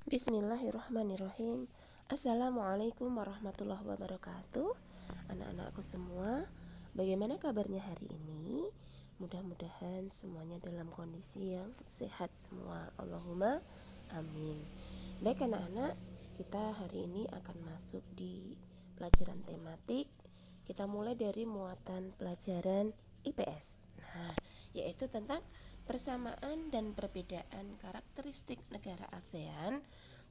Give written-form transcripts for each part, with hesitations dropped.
Bismillahirrahmanirrahim. Assalamualaikum warahmatullahi wabarakatuh. Anak-anakku semua, bagaimana kabarnya hari ini? Mudah-mudahan semuanya dalam kondisi yang sehat semua. Allahumma amin. Baik anak-anak, kita hari ini akan masuk di pelajaran tematik. Kita mulai dari muatan pelajaran IPS. Yaitu tentang persamaan dan perbedaan karakteristik negara ASEAN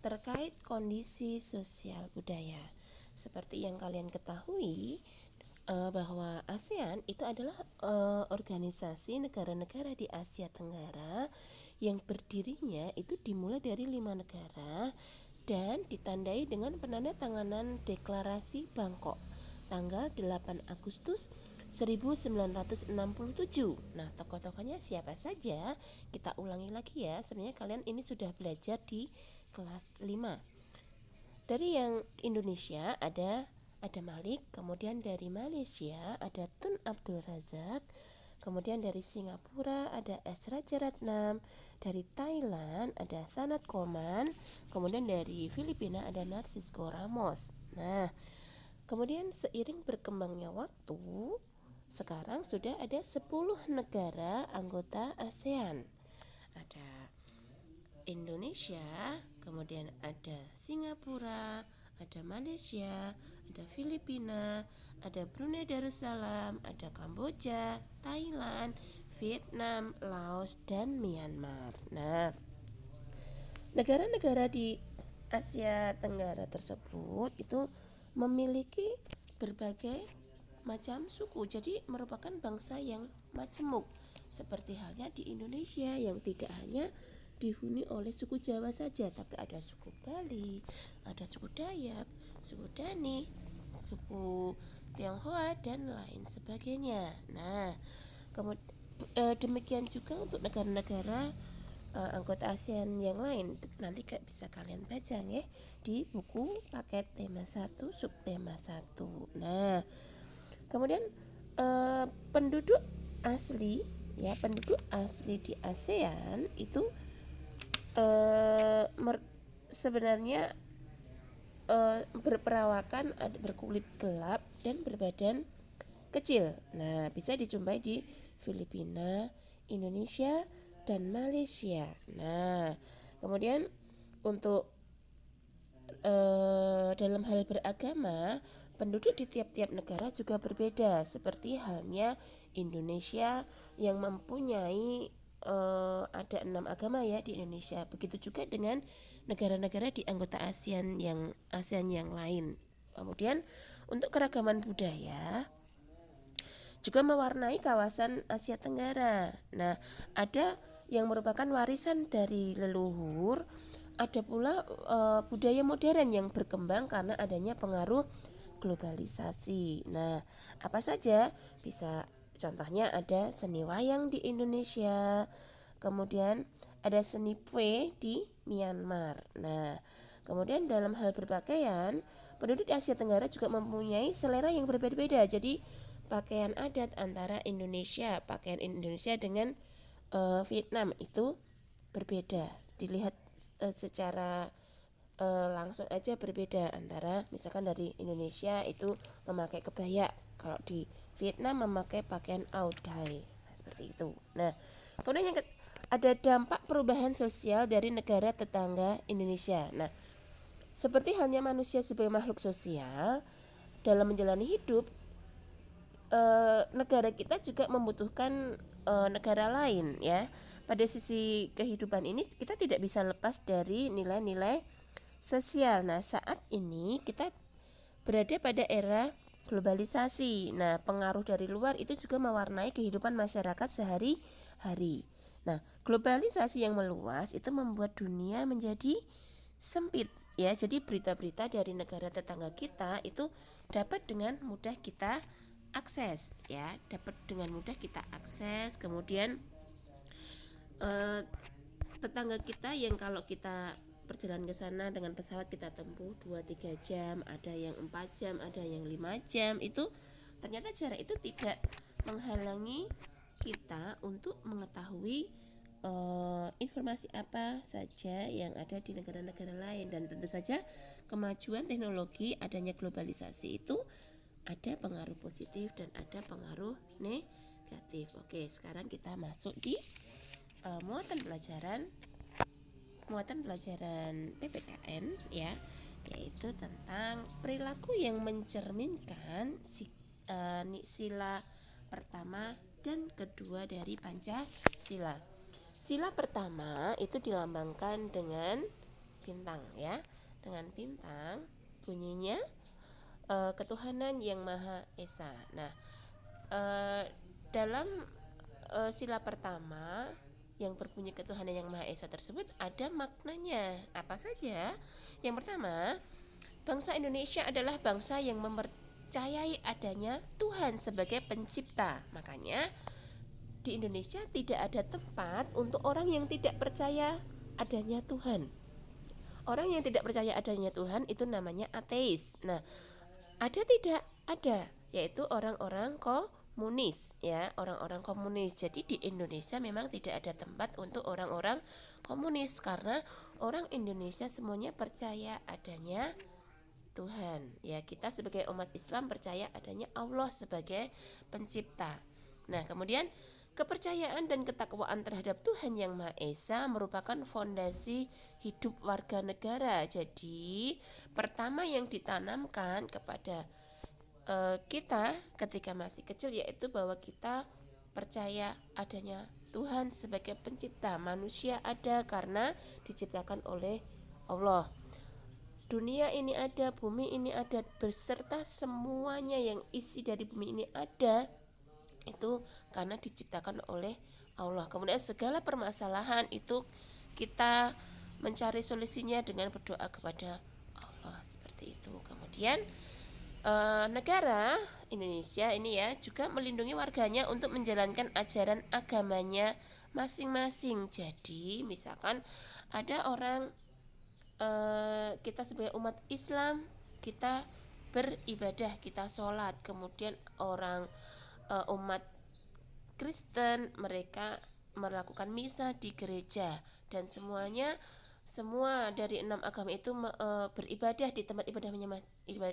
terkait kondisi sosial budaya. Seperti yang kalian ketahui, bahwa ASEAN itu adalah organisasi negara-negara di Asia Tenggara yang berdirinya itu dimulai dari 5 negara dan ditandai dengan penandatanganan Deklarasi Bangkok tanggal 8 Agustus 1967. Nah, tokoh-tokohnya siapa saja? Kita ulangi lagi ya. Sebenarnya kalian ini sudah belajar di kelas 5. Dari yang Indonesia ada Malik, kemudian dari Malaysia ada Tun Abdul Razak, kemudian dari Singapura ada S. Rajaratnam, dari Thailand ada Thanat Koman, kemudian dari Filipina ada Narcisco Ramos. Nah, kemudian seiring berkembangnya waktu, sekarang sudah ada 10 negara anggota ASEAN. Ada Indonesia, kemudian ada Singapura, ada Malaysia, ada Filipina, ada Brunei Darussalam, ada Kamboja, Thailand, Vietnam, Laos, dan Myanmar. Nah, negara-negara di Asia Tenggara tersebut itu memiliki berbagai macam suku, jadi merupakan bangsa yang majemuk, seperti halnya di Indonesia yang tidak hanya dihuni oleh suku Jawa saja, tapi ada suku Bali, ada suku Dayak, suku Dani, suku Tionghoa, dan lain sebagainya. Nah, demikian juga untuk negara-negara anggota ASEAN yang lain. Nanti bisa kalian baca ya di buku paket tema 1 subtema 1. Nah, kemudian penduduk asli di ASEAN itu sebenarnya berperawakan berkulit gelap dan berbadan kecil. Nah, bisa dijumpai di Filipina, Indonesia, dan Malaysia. Nah, kemudian untuk dalam hal beragama, penduduk di tiap-tiap negara juga berbeda, seperti halnya Indonesia yang mempunyai ada 6 agama ya di Indonesia. Begitu juga dengan negara-negara di anggota ASEAN yang lain. Kemudian untuk keragaman budaya juga mewarnai kawasan Asia Tenggara. Nah, ada yang merupakan warisan dari leluhur, ada pula budaya modern yang berkembang karena adanya pengaruh globalisasi. Nah, apa saja? Bisa contohnya ada seni wayang di Indonesia, kemudian ada seni Pue di Myanmar. Nah, kemudian dalam hal berpakaian, penduduk di Asia Tenggara juga mempunyai selera yang berbeda-beda. Jadi pakaian adat antara pakaian Indonesia dengan Vietnam itu berbeda. Dilihat secara langsung aja berbeda, antara misalkan dari Indonesia itu memakai kebaya, kalau di Vietnam memakai pakaian Áo Dai. Nah, seperti itu. Nah, kemudian yang ada dampak perubahan sosial dari negara tetangga Indonesia. Nah, seperti halnya manusia sebagai makhluk sosial dalam menjalani hidup, negara kita juga membutuhkan negara lain ya. Pada sisi kehidupan ini kita tidak bisa lepas dari nilai-nilai sosial. Nah, saat ini kita berada pada era globalisasi. Nah, pengaruh dari luar itu juga mewarnai kehidupan masyarakat sehari-hari. Nah, globalisasi yang meluas itu membuat dunia menjadi sempit ya. Jadi berita-berita dari negara tetangga kita itu dapat dengan mudah kita akses ya, kemudian tetangga kita yang kalau kita perjalanan ke sana dengan pesawat kita tempuh 2-3 jam, ada yang 4 jam, ada yang 5 jam, itu ternyata jarak itu tidak menghalangi kita untuk mengetahui informasi apa saja yang ada di negara-negara lain. Dan tentu saja kemajuan teknologi, adanya globalisasi itu ada pengaruh positif dan ada pengaruh negatif. Oke, sekarang kita masuk di muatan pelajaran PPKN ya, yaitu tentang perilaku yang mencerminkan sila pertama dan kedua dari Pancasila. Sila pertama itu dilambangkan dengan bintang ya, dengan bintang bunyinya ketuhanan yang Maha Esa. Nah, dalam sila pertama yang berbunyi ketuhanan yang Maha Esa tersebut ada maknanya. Apa saja? Yang pertama, bangsa Indonesia adalah bangsa yang mempercayai adanya Tuhan sebagai pencipta. Makanya di Indonesia tidak ada tempat untuk orang yang tidak percaya adanya Tuhan. Orang yang tidak percaya adanya Tuhan itu namanya ateis. Nah, ada tidak? Ada, yaitu orang-orang komunis ya, orang-orang komunis. Jadi di Indonesia memang tidak ada tempat untuk orang-orang komunis karena orang Indonesia semuanya percaya adanya Tuhan. Ya, kita sebagai umat Islam percaya adanya Allah sebagai pencipta. Nah, kemudian kepercayaan dan ketakwaan terhadap Tuhan Yang Maha Esa merupakan fondasi hidup warga negara. Jadi, pertama yang ditanamkan kepada kita ketika masih kecil yaitu bahwa kita percaya adanya Tuhan sebagai pencipta. Manusia ada karena diciptakan oleh Allah. Dunia ini ada, bumi ini ada, beserta semuanya yang isi dari bumi ini ada itu karena diciptakan oleh Allah. Kemudian segala permasalahan itu kita mencari solusinya dengan berdoa kepada Allah, seperti itu. Kemudian negara Indonesia ini ya juga melindungi warganya untuk menjalankan ajaran agamanya masing-masing. Jadi misalkan ada orang kita sebagai umat Islam kita beribadah, kita sholat, kemudian orang umat Kristen mereka melakukan misa di gereja, dan semua dari 6 agama itu beribadah di tempat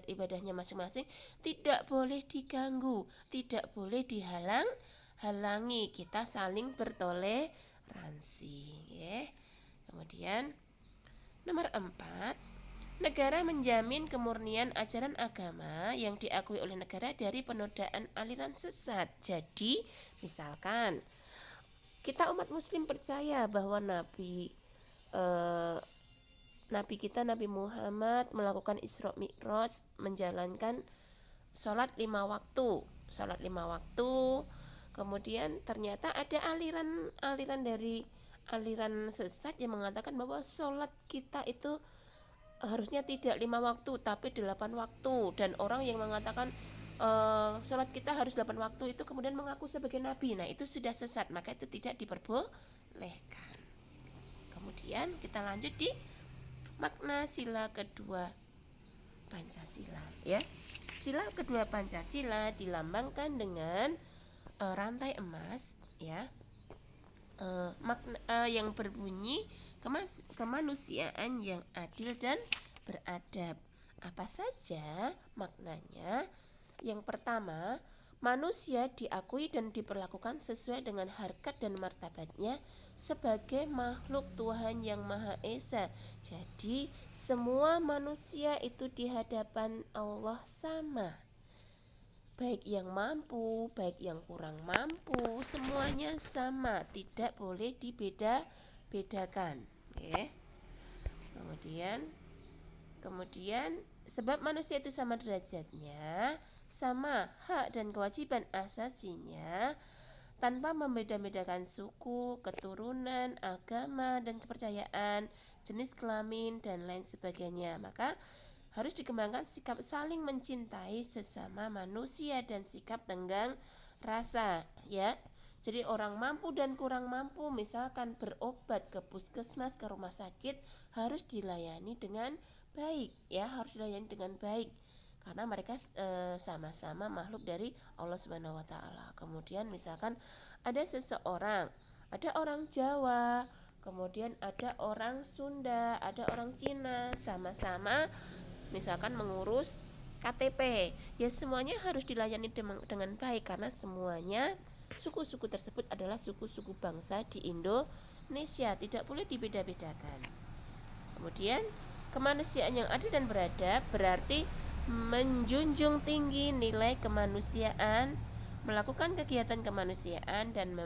ibadahnya masing-masing, tidak boleh diganggu, tidak boleh dihalangi, kita saling bertoleransi ya. Kemudian nomor 4, negara menjamin kemurnian ajaran agama yang diakui oleh negara dari penodaan aliran sesat. Jadi, misalkan kita umat muslim percaya bahwa Nabi kita Nabi Muhammad melakukan Isra Mi'raj, menjalankan sholat 5 waktu. Kemudian ternyata ada aliran dari aliran sesat yang mengatakan bahwa sholat kita itu harusnya tidak 5 waktu tapi 8 waktu, dan orang yang mengatakan sholat kita harus 8 waktu itu kemudian mengaku sebagai nabi. Nah, itu sudah sesat, maka itu tidak diperbolehkan. Kemudian kita lanjut di makna sila kedua Pancasila ya. Sila kedua Pancasila dilambangkan dengan rantai emas ya, yang berbunyi kemanusiaan yang adil dan beradab. Apa saja maknanya? Yang pertama, manusia diakui dan diperlakukan sesuai dengan harkat dan martabatnya sebagai makhluk Tuhan Yang Maha Esa. Jadi semua manusia itu di hadapan Allah sama, baik yang mampu, baik yang kurang mampu, semuanya sama, tidak boleh dibeda-bedakan ya. Kemudian sebab manusia itu sama derajatnya, sama hak dan kewajiban asasinya, tanpa membeda-bedakan suku, keturunan, agama, dan kepercayaan, jenis kelamin, dan lain sebagainya. Maka harus dikembangkan sikap saling mencintai sesama manusia dan sikap tenggang rasa ya. Jadi orang mampu dan kurang mampu misalkan berobat ke puskesmas, ke rumah sakit, harus dilayani dengan baik ya, harus dilayani dengan baik karena mereka sama-sama makhluk dari Allah Subhanahu wa taala. Kemudian misalkan ada ada orang Jawa, kemudian ada orang Sunda, ada orang Cina, sama-sama misalkan mengurus KTP. Ya semuanya harus dilayani dengan baik karena semuanya suku-suku tersebut adalah suku-suku bangsa di Indonesia, tidak boleh dibeda-bedakan. Kemudian kemanusiaan yang adil dan beradab berarti menjunjung tinggi nilai kemanusiaan, melakukan kegiatan kemanusiaan dan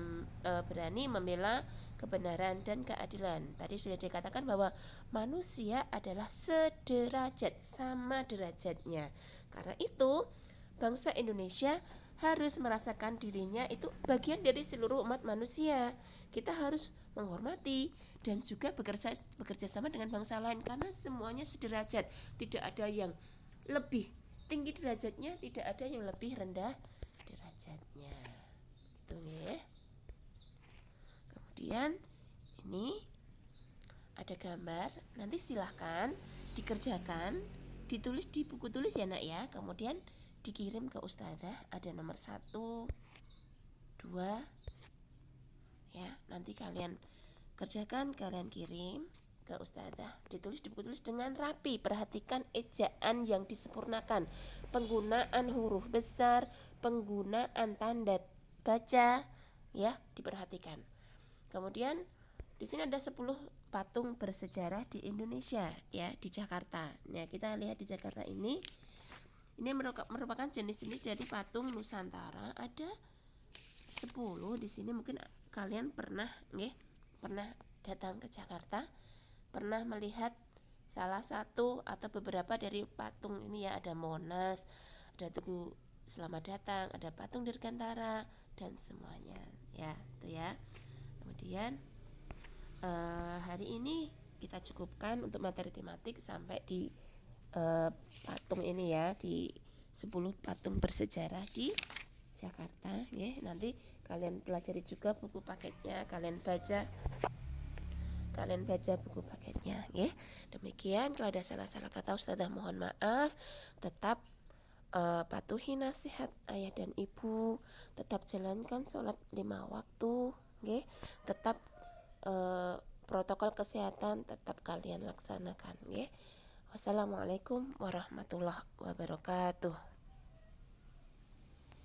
berani membela kebenaran dan keadilan. Tadi sudah dikatakan bahwa manusia adalah sederajat, sama derajatnya. Karena itu bangsa Indonesia harus merasakan dirinya itu bagian dari seluruh umat manusia. Kita harus menghormati dan juga bekerja sama dengan bangsa lain karena semuanya sederajat, tidak ada yang lebih tinggi derajatnya, tidak ada yang lebih rendah derajatnya. Gitu ya. Kemudian ini ada gambar, nanti silahkan dikerjakan, ditulis di buku tulis ya nak ya, kemudian dikirim ke ustazah, ada nomor 1, 2 ya, nanti kalian kerjakan, kalian kirim ke ustazah, ditulis di buku tulis dengan rapi. Perhatikan ejaan yang disempurnakan, penggunaan huruf besar, penggunaan tanda baca ya, diperhatikan. Kemudian di sini ada 10 patung bersejarah di Indonesia ya, di Jakarta. Nah, kita lihat di Jakarta ini merupakan jenis-jenis dari patung Nusantara. Ada 10 di sini. Mungkin kalian pernah datang ke Jakarta, pernah melihat salah satu atau beberapa dari patung ini ya. Ada Monas, ada Tugu Selamat Datang, ada patung Dirgantara dan semuanya ya, itu ya. Kemudian hari ini kita cukupkan untuk materi tematik sampai di patung ini ya, di 10 patung bersejarah di Jakarta ya. Nanti kalian pelajari juga buku paketnya, kalian baca buku paketnya ya. Demikian, kalau ada salah-salah kata ustazah mohon maaf. Tetap patuhi nasihat ayah dan ibu, tetap jalankan sholat 5 waktu ya. Tetap protokol kesehatan tetap kalian laksanakan ya. Wassalamualaikum warahmatullahi wabarakatuh.